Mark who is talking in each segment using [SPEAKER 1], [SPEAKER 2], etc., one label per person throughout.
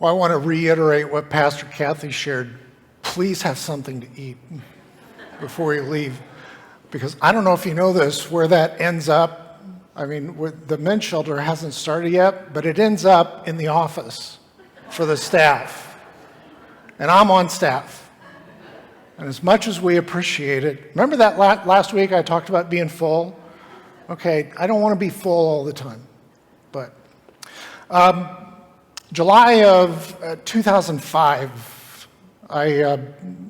[SPEAKER 1] Well, I want to reiterate what Pastor Kathy shared. Please have something to eat before you leave. Because I don't know if you know this, where that ends up. I mean, the men's shelter hasn't started yet, but it ends up in the office for the staff. And I'm on staff. And as much as we appreciate it, remember that last week I talked about being full? Okay, I don't want to be full all the time. But July of 2005, I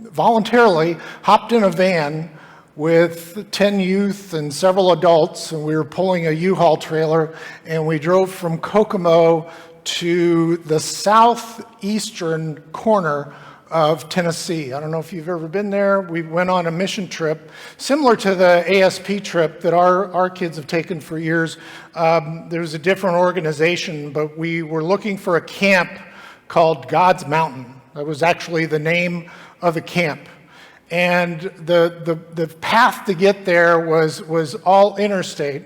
[SPEAKER 1] voluntarily hopped in a van with 10 youth and several adults, and we were pulling a U-Haul trailer, and we drove from Kokomo to the southeastern corner of Tennessee. I don't know if you've ever been there. We went on a mission trip, similar to the ASP trip that our kids have taken for years. There was a different organization, but we were looking for a camp called God's Mountain. That was actually the name of the camp. And the path to get there was all interstate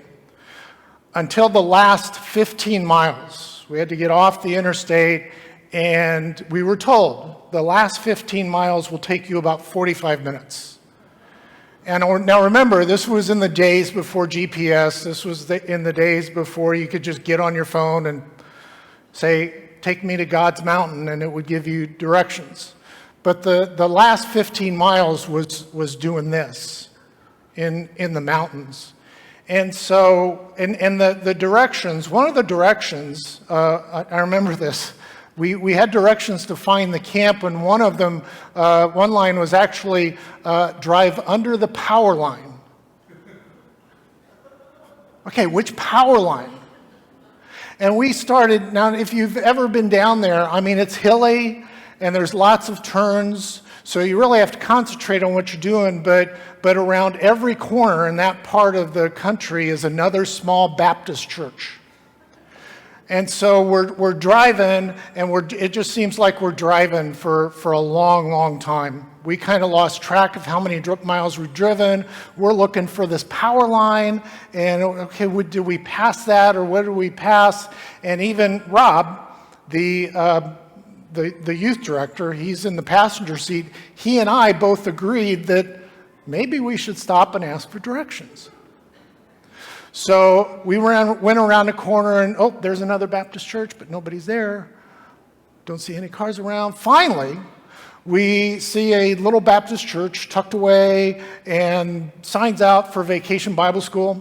[SPEAKER 1] until the last 15 miles. We had to get off the interstate, and we were told the last 15 miles will take you about 45 minutes. And now remember, this was in the days before GPS. This was in the days before you could just get on your phone and say, take me to God's Mountain, and it would give you directions. But the last 15 miles was doing this in the mountains. And so, and the directions, one of the directions, I remember this, we had directions to find the camp, and one of them, one line was actually drive under the power line. Okay, which power line? And we started, now if you've ever been down there, I mean, it's hilly, and there's lots of turns, so you really have to concentrate on what you're doing, but around every corner in that part of the country is another small Baptist church. And so we're driving, and it just seems like we're driving for a long, long time. We kind of lost track of how many miles we've driven. We're looking for this power line, and okay, did we pass that, or what did we pass? And even Rob, the youth director, he's in the passenger seat. He and I both agreed that maybe we should stop and ask for directions. So we went around the corner, and oh, there's another Baptist church, but nobody's there. Don't see any cars around. Finally, we see a little Baptist church tucked away and signs out for Vacation Bible School.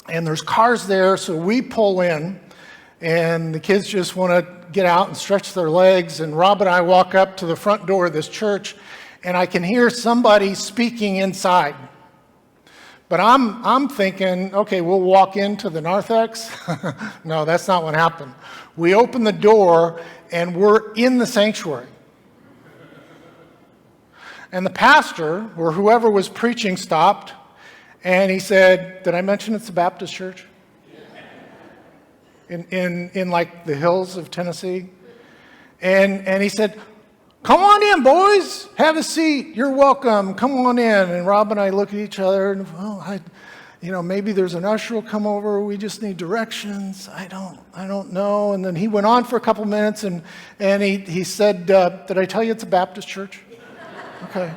[SPEAKER 1] And there's cars there, so we pull in, and the kids just want to get out and stretch their legs. And Rob and I walk up to the front door of this church, and I can hear somebody speaking inside. But I'm thinking, okay, we'll walk into the narthex. No, that's not what happened. We open the door, and we're in the sanctuary. And the pastor, or whoever was preaching, stopped, and he said, did I mention it's a Baptist church? In like the hills of Tennessee? And he said, come on in, boys. Have a seat. You're welcome. Come on in. And Rob and I look at each other, and maybe there's an usher will come over. We just need directions. I don't know. And then he went on for a couple minutes, and he said, did I tell you it's a Baptist church? Okay.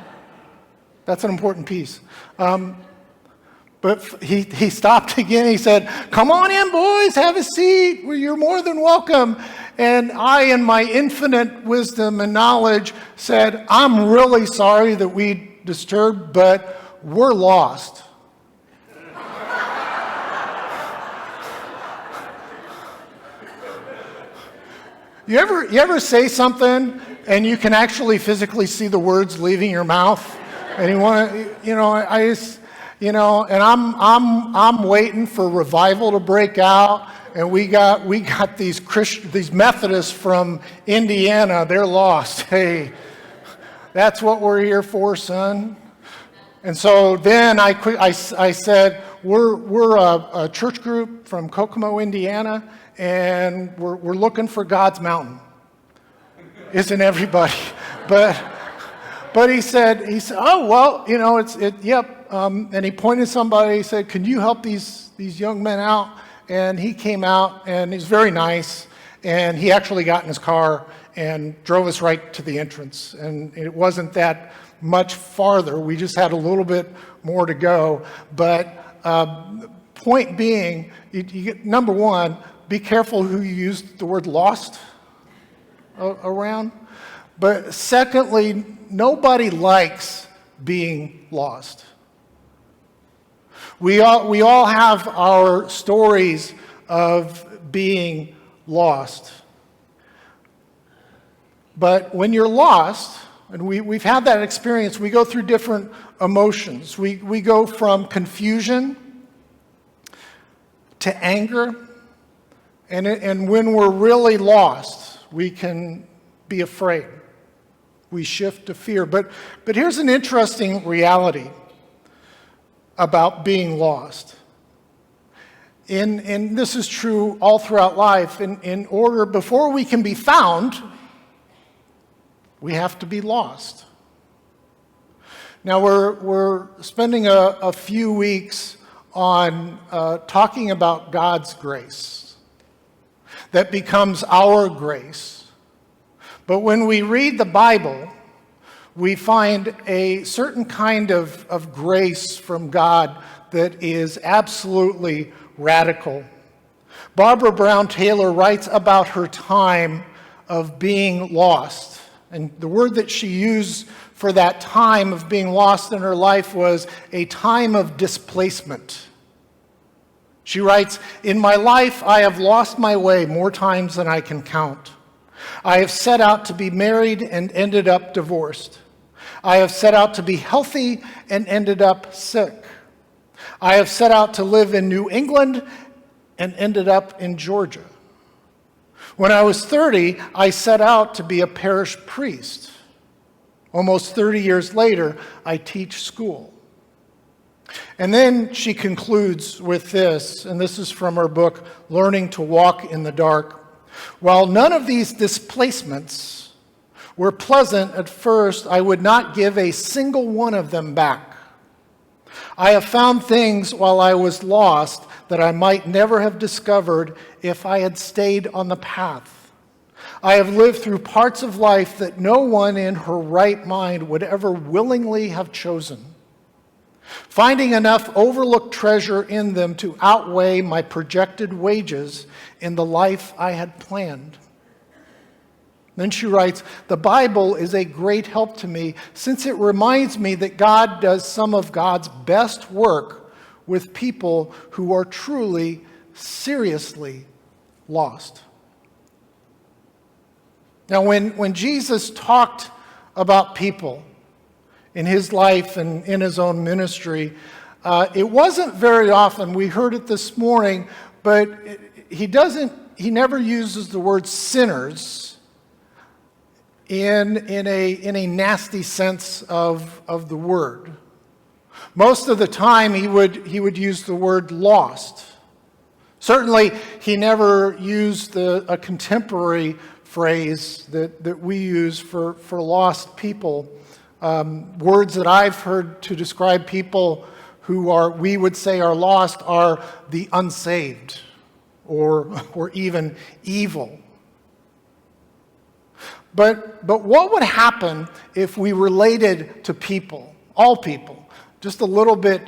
[SPEAKER 1] That's an important piece. But he stopped again. He said, come on in, boys. Have a seat. Well, you're more than welcome. And I, in my infinite wisdom and knowledge, said, I'm really sorry that we disturbed, but we're lost. You ever say something and you can actually physically see the words leaving your mouth? And you want to, and I'm waiting for revival to break out. And we got these Methodists from Indiana. They're lost. Hey, that's what we're here for, son. And so then I said, we're a church group from Kokomo, Indiana, and we're looking for God's Mountain. Isn't everybody? But he said, oh well, yep. And he pointed to somebody. He said, can you help these young men out? And he came out, and he's very nice. And he actually got in his car and drove us right to the entrance. And it wasn't that much farther. We just had a little bit more to go. But point being, number one, be careful who you use the word lost around. But secondly, nobody likes being lost. We all have our stories of being lost. But when you're lost, and we've had that experience, we go through different emotions. We go from confusion to anger, and when we're really lost, we can be afraid. We shift to fear. But here's an interesting reality about being lost. And this is true all throughout life. In order, before we can be found, we have to be lost. Now we're spending a few weeks on talking about God's grace that becomes our grace. But when we read the Bible, we find a certain kind of grace from God that is absolutely radical. Barbara Brown Taylor writes about her time of being lost. And the word that she used for that time of being lost in her life was a time of displacement. She writes, "In my life, I have lost my way more times than I can count. I have set out to be married and ended up divorced. I have set out to be healthy and ended up sick. I have set out to live in New England and ended up in Georgia. When I was 30, I set out to be a parish priest. Almost 30 years later, I teach school." And then she concludes with this, and this is from her book, Learning to Walk in the Dark. "While none of these displacements were pleasant at first, I would not give a single one of them back. I have found things while I was lost that I might never have discovered if I had stayed on the path. I have lived through parts of life that no one in her right mind would ever willingly have chosen, finding enough overlooked treasure in them to outweigh my projected wages in the life I had planned." Then she writes, "The Bible is a great help to me since it reminds me that God does some of God's best work with people who are truly, seriously lost." Now, when Jesus talked about people in his life and in his own ministry, it wasn't very often. We heard it this morning, but he never uses the word sinners in a nasty sense of the word. Most of the time he would use the word lost. Certainly he never used a contemporary phrase that we use for lost people. Words that I've heard to describe people who we would say are lost are the unsaved or even evil. But what would happen if we related to people, all people, just a little bit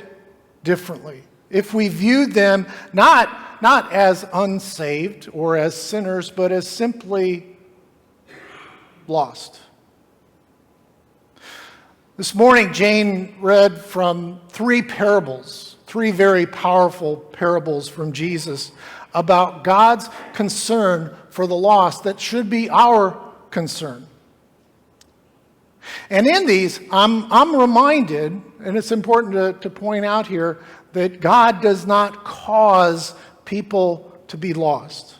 [SPEAKER 1] differently? If we viewed them not as unsaved or as sinners, but as simply lost? This morning, Jane read from three very powerful parables from Jesus about God's concern for the lost that should be our concern. And in these, I'm reminded, and it's important to point out here, that God does not cause people to be lost.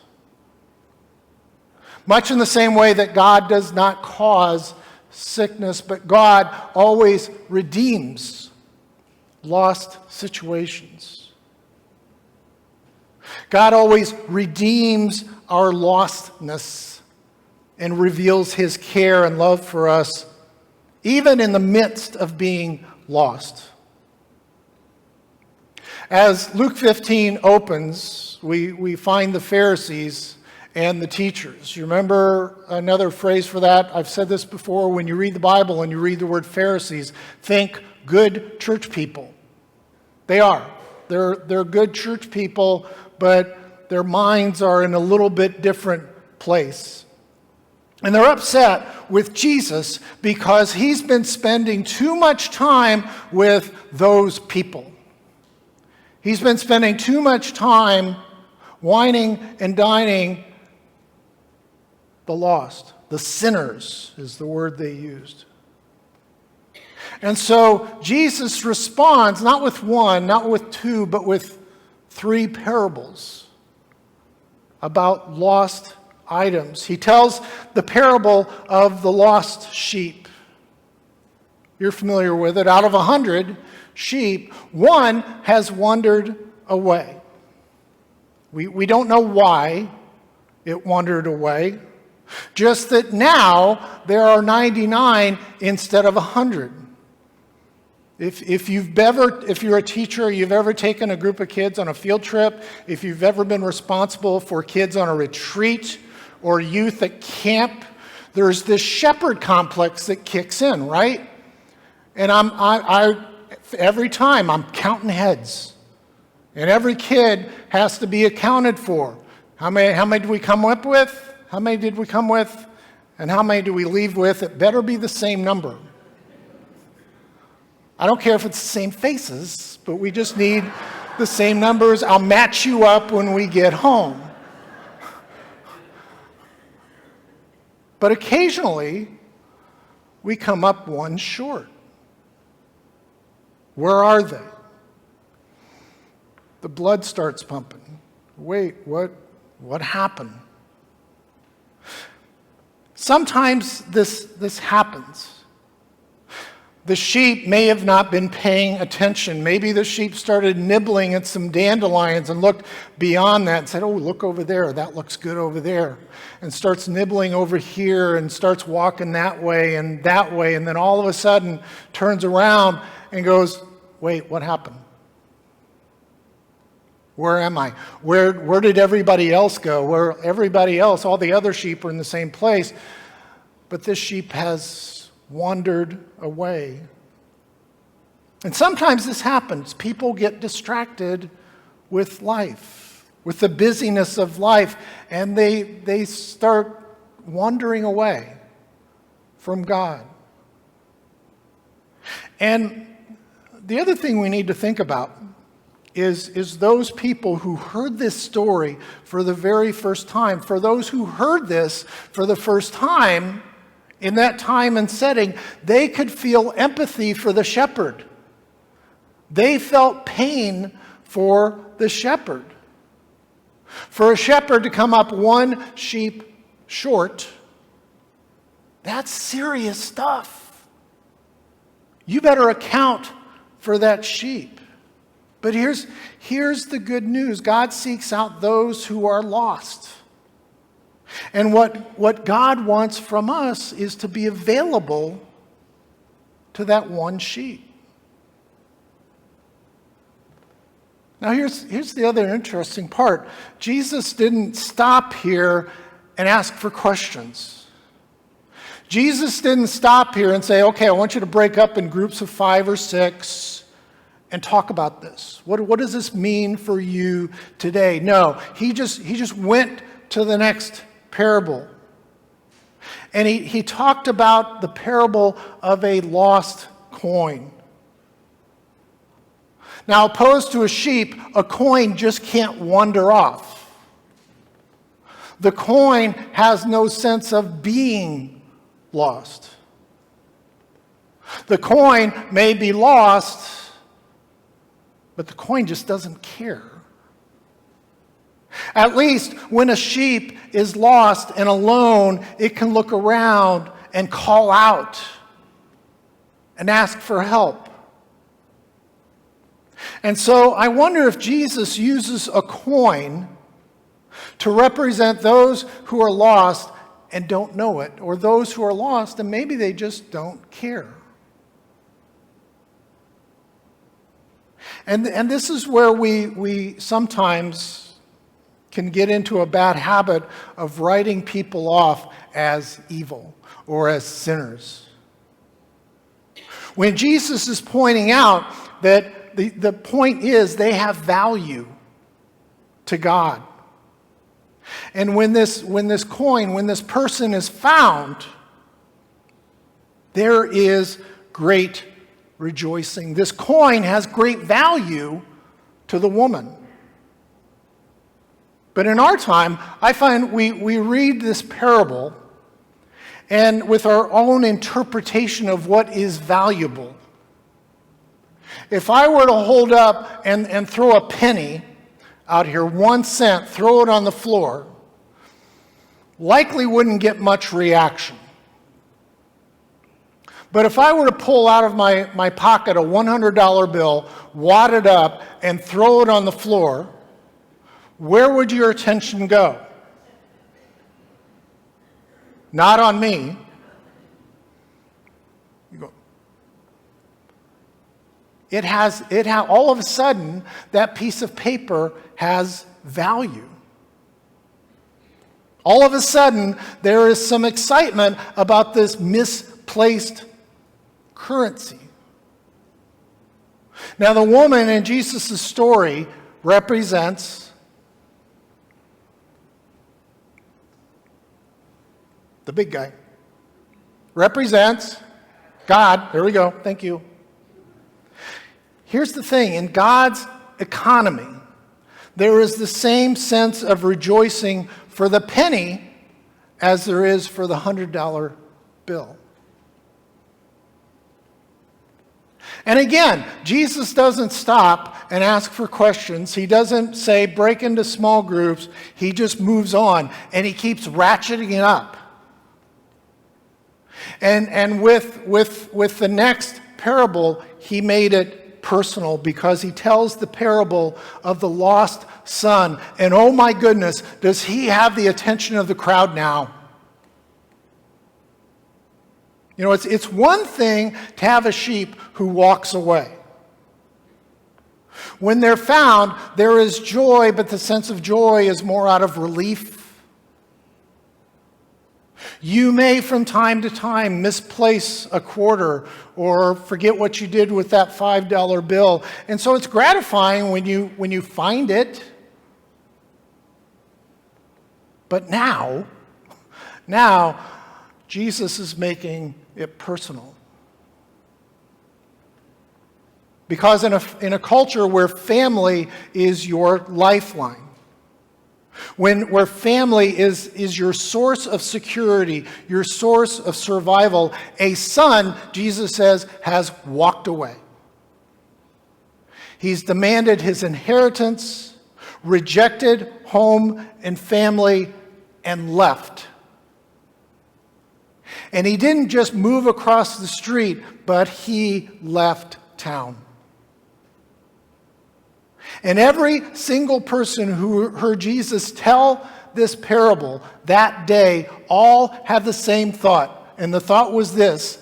[SPEAKER 1] Much in the same way that God does not cause sickness, but God always redeems lost situations. God always redeems our lostness and reveals his care and love for us, even in the midst of being lost. As Luke 15 opens, we find the Pharisees, and the teachers. You remember another phrase for that? I've said this before. When you read the Bible and you read the word Pharisees, think good church people. They are. They're good church people, but their minds are in a little bit different place. And they're upset with Jesus because he's been spending too much time with those people. He's been spending too much time whining and dining the lost. The sinners is the word they used. And so Jesus responds not with one, not with two, but with 3 parables about lost items. He tells the parable of the lost sheep. You're familiar with it. Out of 100 sheep, 1 has wandered away. We don't know why it wandered away. Just that now there are 99 instead of 100. If you're a teacher, you've ever taken a group of kids on a field trip, if you've ever been responsible for kids on a retreat or youth at camp, there's this shepherd complex that kicks in, right? And every time I'm counting heads, and every kid has to be accounted for. How many did we come up with? How many did we come with? And how many do we leave with? It better be the same number. I don't care if it's the same faces, but we just need the same numbers. I'll match you up when we get home. But occasionally, we come up one short. Where are they? The blood starts pumping. Wait, what happened? Sometimes this happens. The sheep may have not been paying attention. Maybe the sheep started nibbling at some dandelions and looked beyond that and said, oh, look over there. That looks good over there. And starts nibbling over here and starts walking that way. And then all of a sudden turns around and goes, wait, what happened? Where am I? Where did everybody else go? Where everybody else, all the other sheep are in the same place. But this sheep has wandered away. And sometimes this happens. People get distracted with life, with the busyness of life, and they start wandering away from God. And the other thing we need to think about is those people who heard this story for the very first time. For those who heard this for the first time, in that time and setting, they could feel empathy for the shepherd. They felt pain for the shepherd. For a shepherd to come up one sheep short, that's serious stuff. You better account for that sheep. But here's the good news. God seeks out those who are lost. And what God wants from us is to be available to that one sheep. Now here's the other interesting part. Jesus didn't stop here and ask for questions. Jesus didn't stop here and say, okay, I want you to break up in groups of 5 or 6 and talk about this. What does this mean for you today? No, he just went to the next parable. And he talked about the parable of a lost coin. Now, opposed to a sheep, a coin just can't wander off. The coin has no sense of being lost. The coin may be lost, but the coin just doesn't care. At least when a sheep is lost and alone, it can look around and call out and ask for help. And so I wonder if Jesus uses a coin to represent those who are lost and don't know it, or those who are lost and maybe they just don't care. And this is where we sometimes can get into a bad habit of writing people off as evil or as sinners. When Jesus is pointing out that the point is they have value to God. And when this person is found, there is great rejoicing. This coin has great value to the woman. But in our time, I find we read this parable and with our own interpretation of what is valuable. If I were to hold up and throw a penny out here, 1 cent, throw it on the floor, likely wouldn't get much reaction. But if I were to pull out of my pocket a $100 bill, wad it up, and throw it on the floor, where would your attention go? Not on me. You go. All of a sudden, that piece of paper has value. All of a sudden, there is some excitement about this misplaced currency. Now, the woman in Jesus' story represents the big guy. Represents God. There we go. Thank you. Here's the thing. In God's economy, there is the same sense of rejoicing for the penny as there is for the $100 bill. And again, Jesus doesn't stop and ask for questions. He doesn't say break into small groups. He just moves on and he keeps ratcheting it up. And with the next parable, he made it personal because he tells the parable of the lost son. And oh my goodness, does he have the attention of the crowd now? You know, it's one thing to have a sheep who walks away. When they're found, there is joy, but the sense of joy is more out of relief. You may, from time to time, misplace a quarter or forget what you did with that $5 bill. And so it's gratifying when you find it. But now, Jesus is making it personal. Because in a culture where family is your lifeline, where family is your source of security, your source of survival, a son, Jesus says, has walked away. He's demanded his inheritance, rejected home and family, and left. And he didn't just move across the street, but he left town. And every single person who heard Jesus tell this parable that day all had the same thought. And the thought was this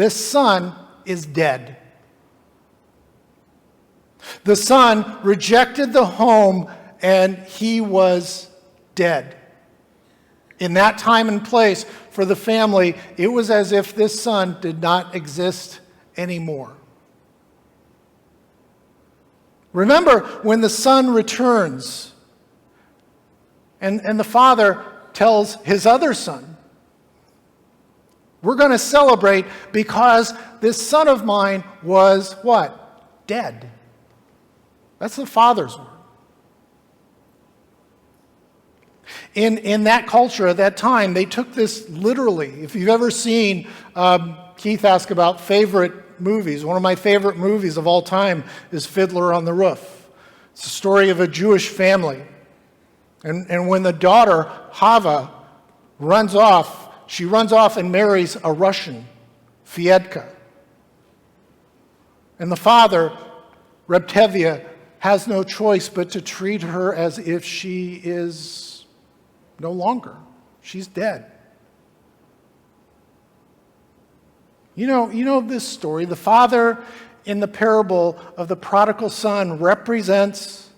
[SPEAKER 1] son is dead. The son rejected the home and he was dead. In that time and place for the family, it was as if this son did not exist anymore. Remember when the son returns and the father tells his other son, we're going to celebrate because this son of mine was what? Dead. That's the father's word. In that culture at that time, they took this literally. If you've ever seen, Keith asked about favorite movies. One of my favorite movies of all time is Fiddler on the Roof. It's the story of a Jewish family. And when the daughter, Hava, runs off, she runs off and marries a Russian, Fiedka. And the father, Reb Tevye, has no choice but to treat her as if she is no longer. She's dead. You know this story. The father in the parable of the prodigal son represents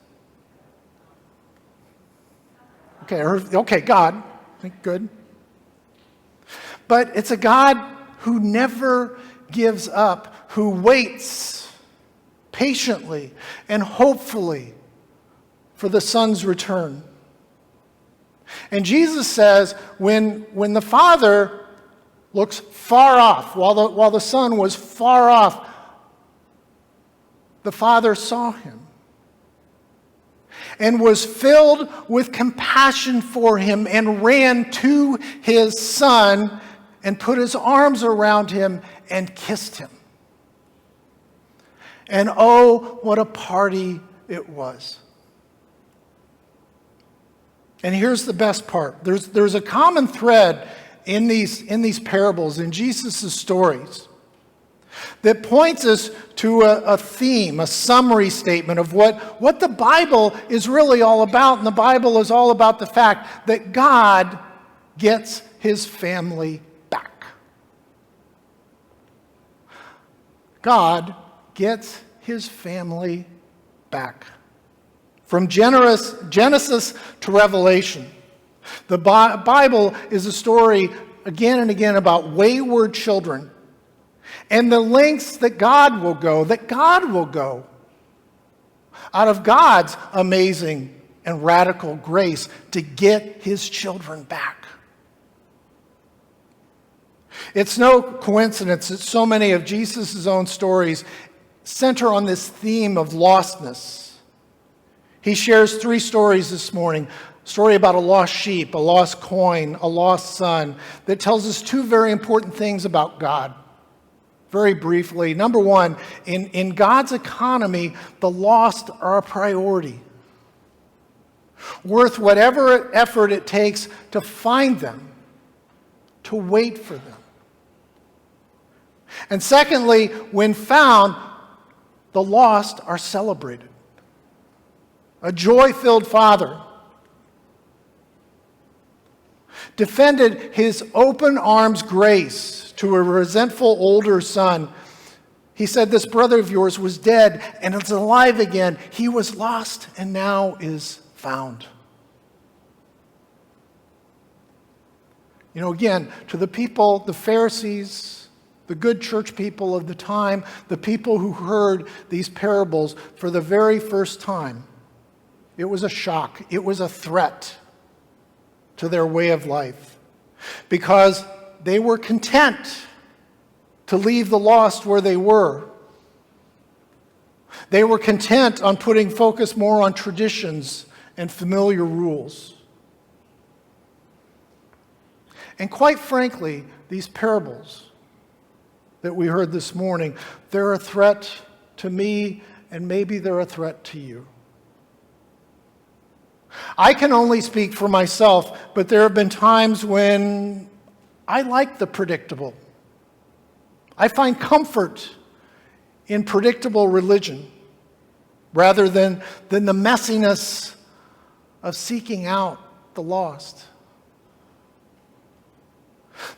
[SPEAKER 1] Okay, God. Good. But it's a God who never gives up, who waits patiently and hopefully for the Son's return. And Jesus says when the Father looks far off, while the Son was far off, the Father saw him and was filled with compassion for him and ran to his Son and put his arms around him and kissed him. And oh, what a party it was. And here's the best part. There's a common thread in these parables, in Jesus' stories, that points us to a theme, a summary statement of what the Bible is really all about. And the Bible is all about the fact that God gets his family back. God gets his family back. From Genesis to Revelation, the Bible is a story again and again about wayward children and the lengths that God will go out of God's amazing and radical grace to get his children back. It's no coincidence that so many of Jesus' own stories center on this theme of lostness. He shares 3 stories this morning. A story about a lost sheep, a lost coin, a lost son, that tells us 2 very important things about God. Very briefly, number 1, in God's economy, the lost are a priority, worth whatever effort it takes to find them, to wait for them. And secondly, when found, the lost are celebrated. A joy-filled father defended his open arms grace to a resentful older son. He said, "This brother of yours was dead and is alive again. He was lost and now is found." Again, to the people, the Pharisees, the good church people of the time, the people who heard these parables for the very first time, it was a shock. It was a threat to their way of life, because they were content to leave the lost where they were. They were content on putting focus more on traditions and familiar rules. And quite frankly, these parables that we heard this morning, they're a threat to me, and maybe they're a threat to you. I can only speak for myself, but there have been times when I like the predictable. I find comfort in predictable religion rather than the messiness of seeking out the lost.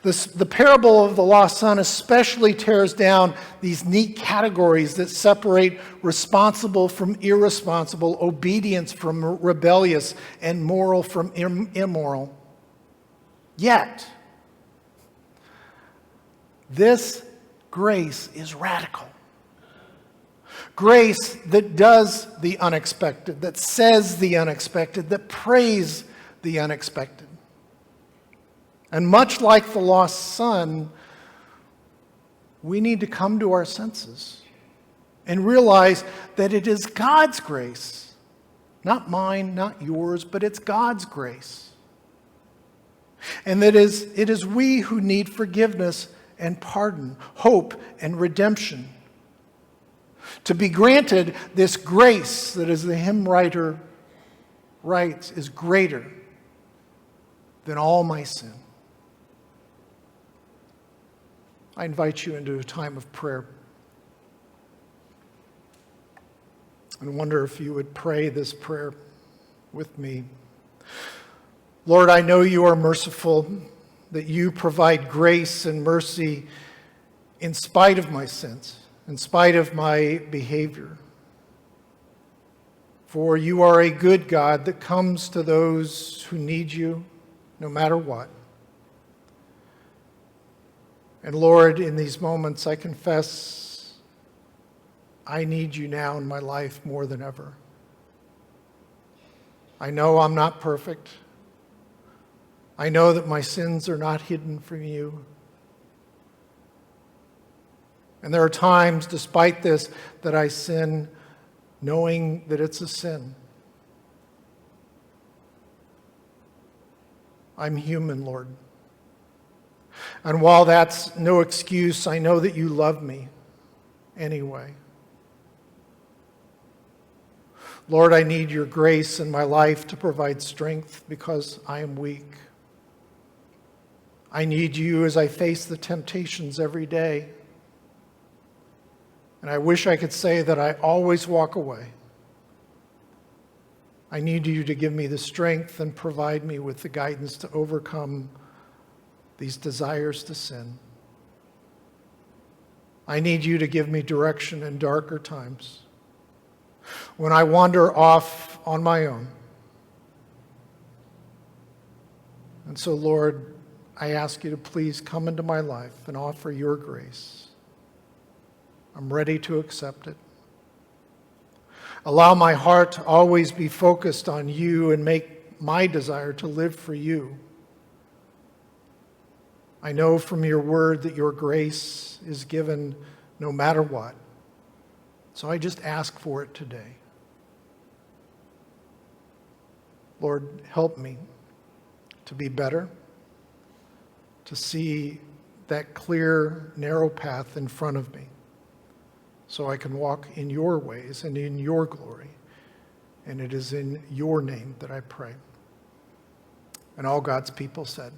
[SPEAKER 1] The parable of the lost son especially tears down these neat categories that separate responsible from irresponsible, obedience from rebellious, and moral from immoral. Yet, this grace is radical. Grace that does the unexpected, that says the unexpected, that prays the unexpected. And much like the lost son, we need to come to our senses and realize that it is God's grace, not mine, not yours, but it's God's grace. And that it is we who need forgiveness and pardon, hope and redemption. To be granted this grace that, as the hymn writer writes, is greater than all my sin. I invite you into a time of prayer. And wonder if you would pray this prayer with me. Lord, I know you are merciful, that you provide grace and mercy in spite of my sins, in spite of my behavior. For you are a good God that comes to those who need you no matter what. And Lord, in these moments, I confess I need you now in my life more than ever. I know I'm not perfect. I know that my sins are not hidden from you. And there are times, despite this, that I sin knowing that it's a sin. I'm human, Lord. And while that's no excuse, I know that you love me anyway. Lord, I need your grace in my life to provide strength because I am weak. I need you as I face the temptations every day. And I wish I could say that I always walk away. I need you to give me the strength and provide me with the guidance to overcome these desires to sin. I need you to give me direction in darker times, when I wander off on my own. And so, Lord, I ask you to please come into my life and offer your grace. I'm ready to accept it. Allow my heart to always be focused on you and make my desire to live for you. I know from your word that your grace is given no matter what. So I just ask for it today. Lord, help me to be better, to see that clear, narrow path in front of me, so I can walk in your ways and in your glory. And it is in your name that I pray. And all God's people said,